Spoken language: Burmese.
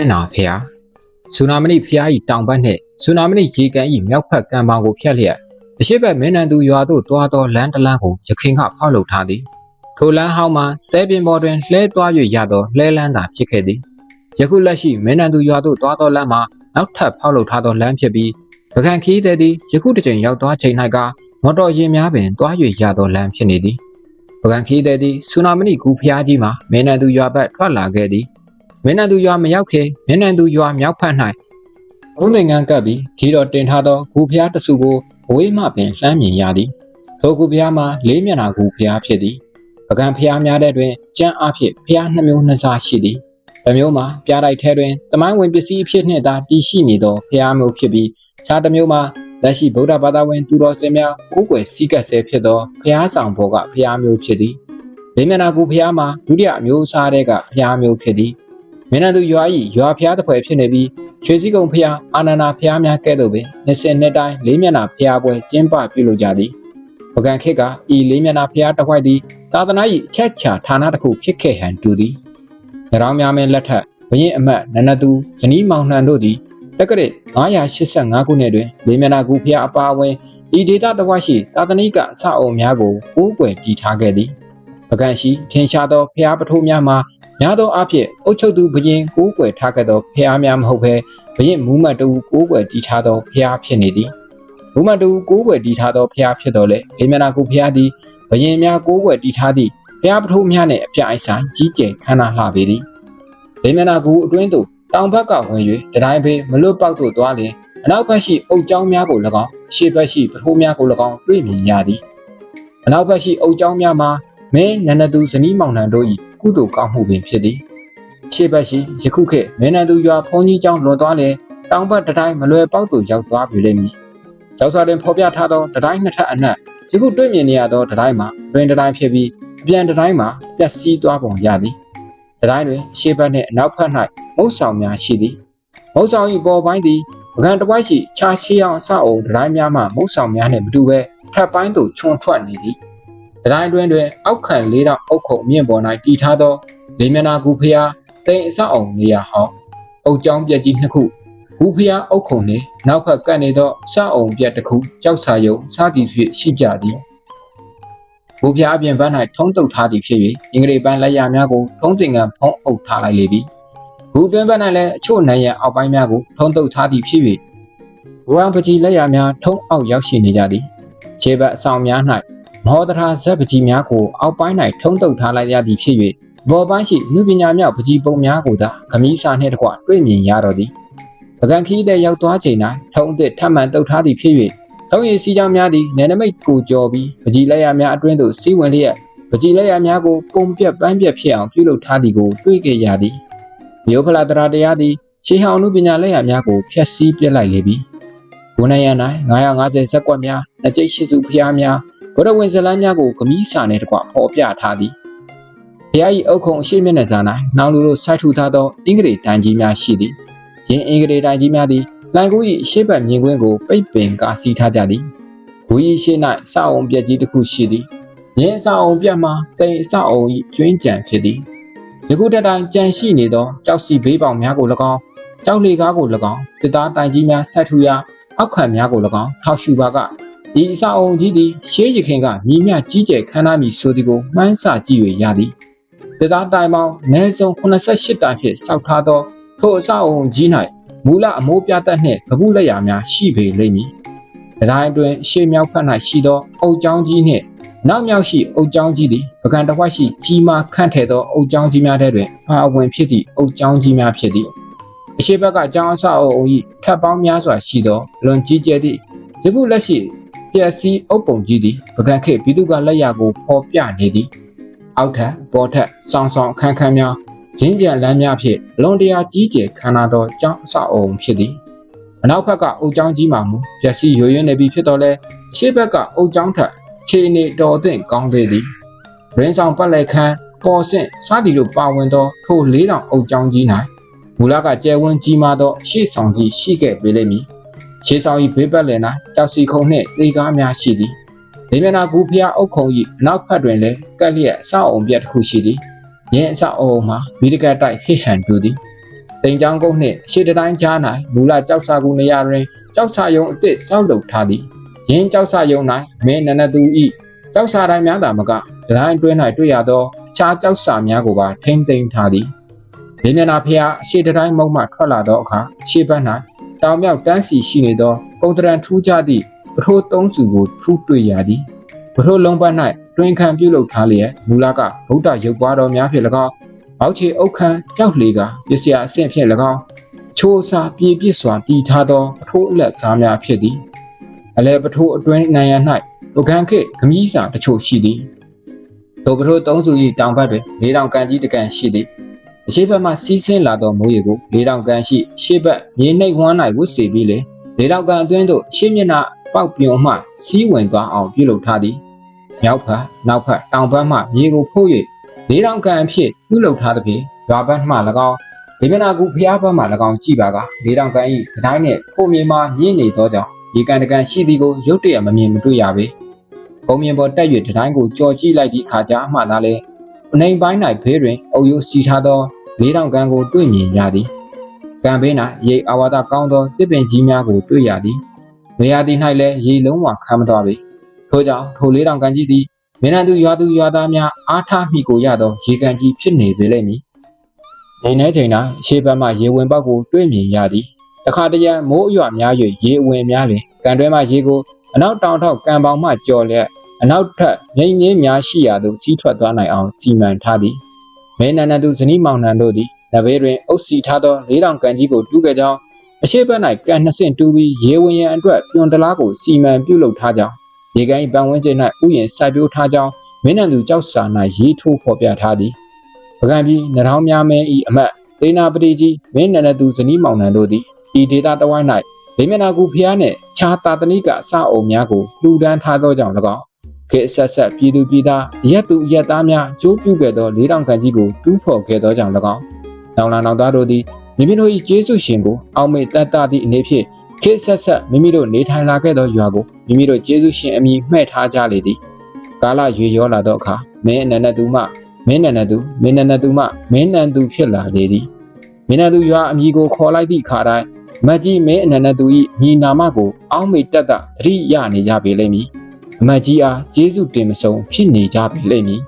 နာဖေယာဆူနာမဏိဖျားဤတောင်ဘက်နှင့်ဆူနာမဏိရေကန်ဤမြောက်ဘက်ကံပေါင်ကိုဖျက်လျက်အရှိဘက်မင်းနံသူရွာသို့တွားသောလမ်းတစ်လမ်းကိုရခင်ကဖောက်လုပ်ထားသည်ထိုလမ်းဟောင်းမှာတဲပင်ပေါ်တွင်လှဲသွား၍ရသောလှဲလန်းသာဖြစ်ခဲ့သည်ယခုလက်ရှိမင်းနံသူရွာသို့တွားသောလမ်းမှာနောက်ထပ်ဖောက်လုပ်ထားသောလမ်းဖြစ်ပြီးပကံခီးသည်သည်ယခုတစ်ချိန်ရောက်သွားချိန်၌ကမော်တော်ယာဉ်များပင်တွား၍ရသောလမ်းဖြစ်နေသည်ပကံခီးသည်သည်ဆူနာမဏိကူဖျားကြီးမှာမင်းနံသူရွာဘက်ထွက်လာခဲ့သည်မင်းနံသူရွာမရောက်ခင်မင်းနံသူရွာမြောက်ဖက်၌ဘုံသင်္ကန်းကပ်ပြီးဒီတော်တင်ထားသောဂူဖျားတစုကိုအဝေးမှပင်လှမ်းမြင်ရသည်ထိုဂူဖျားမှာလေးမျက်နှာဂူဖျားဖြစ်သည်ပကံဖျားများတဲ့တွင်ကျန်းအားဖြင့်ဖျားနှစ်မျိုးနှစ်စားရှိသည်တစ်မျိုးမှာပြားတိုက်ထဲတွင်တမိုင်းဝင်ပစ္စည်းအဖြစ်နှင့်သာတည်ရှိနေသောဖျားမျိုးဖြစ်ပြီးခြားတစ်မျိုးမှာလက်ရှိဗုဒ္ဓဘာသာဝင်သူတော်စင်များကိုးကွယ်စည်းကပ်ဆဲဖြစ်သောဖျားဆောင်ဘောကဖျားမျိုးဖြစ်သည်လေးမျက်နှာဂူဖျားမှာဒုတိယအမျိုးအစားတဲ့ကဖျားမျိုးဖြစ်သည်မင်းနံသူရွာ၏ရွာဖျားတစ်ဖွဲ့ဖြစ်နေပြီးရွှေစည်းကုံဖျားအာနန္ဒာဖျားများကဲ့သို့ပင်20နှစ်တိုင်းလေးမျက်နှာဖျားပွဲကျင်းပပြုလုပ်ကြသည်ပကံခေတ်ကဤလေးမျက်နှာဖျားတစ်ဝိုက်သည်သာသနာ၏အချက်ချာဌာနတစ်ခုဖြစ်ခဲ့ဟန်တူသည်၎င်းများမင်းလက်ထက်ဘုရင်အမတ်နန္ဒသူဇနီးမောင်နှံတို့သည်တက္ကရာ985ခုနှစ်တွင်လေးမျက်နှာကူဖျားအပါအဝင်ဤဒေသတစ်ဝိုက်ရှိသာသနိကအဆောက်အုံများကိုကိုးကွယ်တည်ထားခဲ့သည်ပကံရှိထင်ရှားသောဖျားပထိုးများမှာများသောအားဖြင့်အုတ်ချုပ်သူဘရင်ကိုးကွယ်ထားခဲ့သောဖျားများမဟုတ်ဘဲဘရင်မူးမတ်တူကိုးကွယ်တည်ထားသောဖျားဖြစ်နေသည်မူးမတ်တူကိုးကွယ်တည်ထားသောဖျားဖြစ်တော်လေလေးမျက်နှာကူဖျားသည်ဘရင်များကိုးကွယ်တည်ထားသည့်ဖျားပထိုးများနှင့်အပြိုင်ဆိုင်ကြီးကျယ်ခမ်းနားလှပေသည်လေးမျက်နှာကူအတွင်းသို့တောင်ဘက်ကဝင်၍တတိုင်းဘေးမလွတ်ပေါက်သို့သွားလျင်အနောက်ဘက်ရှိအုတ်ကျောင်းများကို၎င်းအရှေ့ဘက်ရှိပထိုးများကို၎င်းတွေ့မြင်ရသည်အနောက်ဘက်ရှိအုတ်ကျောင်းများမှာမင်းနန္ဒသူဇနီးမောင်နှံတို့၏ကုသိုလ်ကောင်းမှုပင်ဖြစ်သည်ရှေ့ဘက်ရှိယခုခေတ်မင်းနံသူရွာဘုန်းကြီးကျောင်းလွန်သွားလျင်တောင်ဘက်တတိုင်းမလွယ်ပေါက်သို့ရောက်သွားပြီလိမ့်မည်ကျောက်စာတွင်ဖော်ပြထားသောတတိုင်းနှစ်ထပ်အနက်ယခုတွေ့မြင်နေရသောတတိုင်းမှာတွင်တတိုင်းဖြစ်ပြီးအပြန်တတိုင်းမှာပျက်စီးသွားပုံရသည်တတိုင်းတွင်ရှေ့ဘက်နှင့်အနောက်ဘက်၌မုတ်ဆောင်များရှိသည်မုတ်ဆောင်၏ပေါ်ပိုင်းသည်ပကံတစ်ဝိုက်ရှိခြားရှေးအောင်အဆောက်အုံတတိုင်းများမှမုတ်ဆောင်များနှင့်မတူဘဲထပ်ပိုင်းသို့ချွန်ထွက်နေသည်တတိုင်းတွင်အောက်ခံ၄တောင်အုတ်ခုံအမြင့်ပေါ်၌တည်ထားသောလေးမျက်နှာကူဖျားတိမ်အဆောက်အုံနေရာဟောင်းအုတ်ကျောင်းပြက်ကြီးနှစ်ခုဘူဖျားအုတ်ခုံနှင့်နောက်ဘက်ကပ်နေသောအဆောက်အုံပြက်တစ်ခုကြောက်စာယုံစသည်ဖြင့်ရှိကြသည်ဘူဖျားအပြင်ဘက်၌ထုံးတုပ်ထားသည်ဖြစ်၍အင်္ဂလိပ်ပိုင်းလက်ရများကိုထုံးတင်ကံဖုံးအုပ်ထားလိုက်လေပြီဘူတွင်ဘက်၌လည်းအချို့နံရံအောက်ပိုင်းများကိုထုံးတုပ်ထားသည်ဖြစ်၍ဘူဝံပကြီးလက်ရများထုံးအောက်ရောက်ရှိနေကြသည်ခြေဘက်အဆောင်များ၌မဟောတရာဇက်ပကြီးများကိုအောက်ပိုင်း၌ထုံးတုပ်ထားလိုက်ရသည်ဖြစ်၍ဘော်ပိုင်းရှိနုပညာမြောက်ပကြီးပုံများကိုသာဂမီးစာနှင့်တကွတွေ့မြင်ရတော့သည်ပကံခီးတဲ့ရောက်သွားချိန်၌ထုံးအသစ်ထပ်မံတုပ်ထားသည်ဖြစ်၍ထုံးရည်စီးကြောင်းများသည်နယ်နမိတ်ကိုကျော်ပြီးပကြီးလက်ရများအတွင်းသို့စီးဝင်လျက်ပကြီးလက်ရများကိုပုံပြက်ပန်းပြက်ဖြစ်အောင်ပြုလုပ်ထားသည်ကိုတွေ့ကြရသည်မြို့ဖလာတရားသည်ရှေးဟောင်းနုပညာလက်ရများကိုဖျက်ဆီးပြစ်လိုက်လေပြီဂုဏရန်၌950ဇက်ကွက်များနှစ်ကျိတ်ရှိစုဖျားများဘုရဝင်ဇလန်းများကိုဂမီးစာနှင့်တကွဖော်ပြထားသည်ဖျား၏အုတ်ခုံအရှိမျက်နှာစာ၌နောင်လူတို့စိုက်ထူထားသောအင်္ဂလိပ်တိုင်ကြီးများရှိသည်ယင်းအင်္ဂလိပ်တိုင်ကြီးများသည်လှန်ကူး၏အရှိဘက်မြင်ကွင်းကိုပိတ်ပင်ကာစီးထားကြသည်ဘူ၏ရှေ့၌အဆောက်အုံပြက်ကြီးတစ်ခုရှိသည်ယင်းအဆောက်အုံပြက်မှာတိမ်အဆောက်အုံ၏ကျွင်းကြံဖြစ်သည်ယခုတတိုင်ကြံရှိနေသောကြောက်စီဘေးပေါင်များကို၎င်းကြောက်လေကားကို၎င်းတစ်သားတိုင်ကြီးများဆက်ထူရာအောက်ခံများကို၎င်းထောက်ရှူပါကဤအဆောက်အုံကြီးသည်ရှေးရခင်ကမြည်မြကြီးကျယ်ခမ်းနားမည်ဆိုသည်ကိုမှန်းဆကြည့်၍ရသည်တစ်သားတိုင်ပေါင်းအနည်းဆုံး88တိုင်ဖြင့်စောက်ထားသောထိုအဆောက်အုံကြီး၌မူလအမိုးပြတ်နှင့်ဗပုလက်ရာများရှိပေလိမ့်မည်။ဒါတိုင်းအတွင်းရှေးမြောက်ဘက်၌ရှိသောအုတ်ကျောင်းကြီးနှင့်နောက်မြောက်ရှိအုတ်ကျောင်းကြီးသည်ပကံတစ်ဝိုက်ရှိကြီးမားခန့်ထည်သောအုတ်ကျောင်းကြီးများထဲတွင်ပါဝင်ဖြစ်သည့်အုတ်ကျောင်းကြီးများဖြစ်သည်။အရှိဘက်ကကျောင်းအဆောက်အုံ၏ထပ်ပေါင်းများစွာရှိသောလွန်ကြီးကျယ်သည့်ယခုလက်ရှိပျက်စီးအုတ်ပုံကြီးသည်ပကံခေတ်ဘီသူကလက်ရကိုဖော်ပြနေသည်။အောက်ထပ်ပေါ်ထပ်ဆောင်းဆောင်အခန်းခန်းများဇင်းကြံလမ်းများဖြင့်လွန်တရာကြီးကျယ်ခမ်းနားသောကျောင်းအဆောက်အုံဖြစ်သည်အနောက်ဘက်ကအုတ်ကျောင်းကြီးမှာမူပျက်စီးရွရွနေပြီဖြစ်တော်လဲအရှေ့ဘက်ကအုတ်ကျောင်းထက်ခြေနေတော်သင့်ကောင်းသေးသည်ရင်းဆောင်ပတ်လက်ခန်းပေါ်ဆင့်စသည်တို့ပါဝင်သောထို၄တောင်အုတ်ကျောင်းကြီး၌မူလကကျဲဝန်းကြီးမားသောရှေ့ဆောင်ကြီးရှိခဲ့ပေလိမ့်မည်ရှေ့ဆောင်၏ဘေးပတ်လည်၌ကြောက်စီခုံနှင့်သေကားများရှိသည်လေးမျက်နှာကူဖျားအုတ်ခုံ၏အနောက်ဘက်တွင်လည်းကက်လျက်အဆောက်အုံပြက်တစ်ခုရှိသည်ယင်းအဆောက်အုံမှာမိတကတ်တိုက်ဟစ်ဟန်တူသည် တိန်ချောင်းကုန်းနှင့်ရှေ့တိုင်းကြား၌မူလကြောက်စာကူနေရာတွင်ကြောက်စာယုံအသစ်စောက်လုပ်ထားသည်ယင်းကြောက်စာယုံ၌မင်းနန္ဒသူ၏ကြောက်စာတိုင်းများသာမကတိုင်းအတွင်း၌တွေ့ရသောအခြားကြောက်စာများကိုပါထိမ့်သိမ်းထားသည်မင်းမျက်နှာဖျားအရှေ့တိုင်းမုံမှထွက်လာသောအခါရှေ့ဘက်၌တောင်မြောက်တန်းစီရှိနေသောပုံတရံထူးခြားသည့်ပထိုးသုံးစုကိုထူးတွေ့ရသည်ပထိုးလုံးပတ်၌တွင်ခံပြုလုပ်ထားလျက်မူလကဗုဒ္ဓရုပ်ပွားတော်များဖြင့်၎င်းအောက်ခြေအုတ်ခမ်းကြောက်လေကပစ္စယအဆင့်ဖြင့်၎င်းချိုးစားပြည့်ပြည့်စွာတည်ထားသောပထိုးအလက်စားများဖြစ်သည်အလဲပထိုးအတွင်းနိုင်ရ၌ပုဂံခေတ်ဂမီးစာတချို့ရှိသည်ထိုပထိုးသုံးစု၏တောင်ဘက်တွင်၄တောင်ကန်ကြီးတစ်ကန်ရှိသည်အရှိဘက်မှစီးဆင်းလာသောမိုးရေကို၄တောင်ကန်ရှိရှေ့ဘက်မြေနှိပ်ဝန်း၌ဝတ်စေပြီးလေ၄တောင်ကန်အတွင်းသို့ရှေ့မျက်နှာပေါက်ပြုံမှစီးဝင်သွားအောင်ပြုလုပ်ထားသည်မြောက်ဘက်နောက်ဘက်တောင်ဘက်မှမြေကိုဖိုး၍၄တောင်ကန်အဖြစ်ပြုလုပ်ထားသည်ဖြင့်ရွာဘက်မှ၎င်းဒီမျက်နှာကူဖျားဘက်မှ၎င်းကြည့်ပါက၄တောင်ကန်၏တတိုင်းနှင့်ဖိုးမြေမှာမြင့်နေသောကြောင့်ရေကန်တကန်ရှိသည်ကိုရုတ်တရက်မမြင်မတွေ့ရပေကုန်းမြင့်ပေါ်တက်၍တတိုင်းကိုကြော်ကြည့်လိုက်ပြီးခါကြအမှသာလဲအနေပိုင်း၌ဘေးတွင်အုပ်ရိုးစီထားသော၄တောင်ကန်ကိုတွေ့မြင်ရသည်ကံဘေး၌ရေအဝါဒကောင်းသောတစ်ပင်ကြီးများကိုတွေ့ရသည်နေရာသည်၌လည်းရေလုံးဝခမ်းမသွားပေထို့ကြောင့်ထို၄တောင်ကန်ကြီးသည်မင်းနန်းသူရွာသားများအားထားမိကိုရသောရေကန်ကြီးဖြစ်နေပေလိမ့်မည်နေနေချိန်၌ရှေ့ဘက်မှရေဝင်ပေါက်ကိုတွေ့မြင်ရသည်တခါတရံမိုးအရွများ၍ရေအဝင်များလျင်ကန်တွဲမှရေကိုအနောက်တောင်ထောက်ကံပေါင်မှကြော်လျက်အနောက်ထပ်ငိမ့်ငင်းများရှိရာသို့စီးထွက်သွားနိုင်အောင်စီမံထားသည်မင်းနန္ဒသူဇနီးမောင်နှံတို့သည်နဘေးတွင်အုပ်စီထားသော၄တောင်ကန်ကြီးကိုတူးခဲ့ကြောင်းအရှိဘက်၌ကန်နှစ်ဆင့်တူးပြီးရေဝင်ရန်အတွက်ပြွန်တလားကိုစီမံပြုလုပ်ထားကြောင်းရေကန်၏ပန်းဝန်းကျင်၌ဥယျာဉ်စိုက်ပျိုးထားကြောင်းမင်းနန္ဒသူကြောက်စာ၌ရေးထိုးဖော်ပြထားသည်ပကံပြည်နထောင်များမဲ၏အမတ်ဒေနာပတိကြီးမင်းနန္ဒသူဇနီးမောင်နှံတို့သည်ဤဒေသတဝိုင်း၌လေးမျက်နှာကူဖျားနှင့်ခြားတာတနိကအစအုံများကိုလှူဒန်းထားသောကြောင့်၎င်းခေတ်ဆက်ဆက်ပြည်သူပြည်သားရက်သူရက်သားများကြိုးပြုခဲ့သော၄တောင်ကန်ကြီးကိုတူးဖော်ခဲ့သောကြောင့်၎င်းနောင်လာနောက်သားတို့သည်မိမိတို့၏ကျေးဇူးရှင်ကိုအောက်မေ့တတ်သသည့်အနေဖြင့်ခေတ်ဆက်ဆက်မိမိတို့နေထိုင်လာခဲ့သောရွာကိုမိမိတို့ကျေးဇူးရှင်အမည်မှဲ့ထားကြလေသည်ကာလရွေရောလာသောအခါမင်းအနန္တသူမှမင်းနန္ဒသူမင်းနန္ဒသူမှမင်းနန္ဒသူဖြစ်လာလေသည်မင်းနန္ဒသူရွာအမည်ကိုခေါ်လိုက်သည့်အခါတိုင်းမတ်ကြီးမင်းအနန္တသူ၏ညီနာမကိုအောက်မေ့တတ်သသတိရနေကြပေလိမ့်မည်အမတ်ကြီးအားကျေးဇူးတင်မဆုံးဖြစ်နေကြပေလိမ့်မည်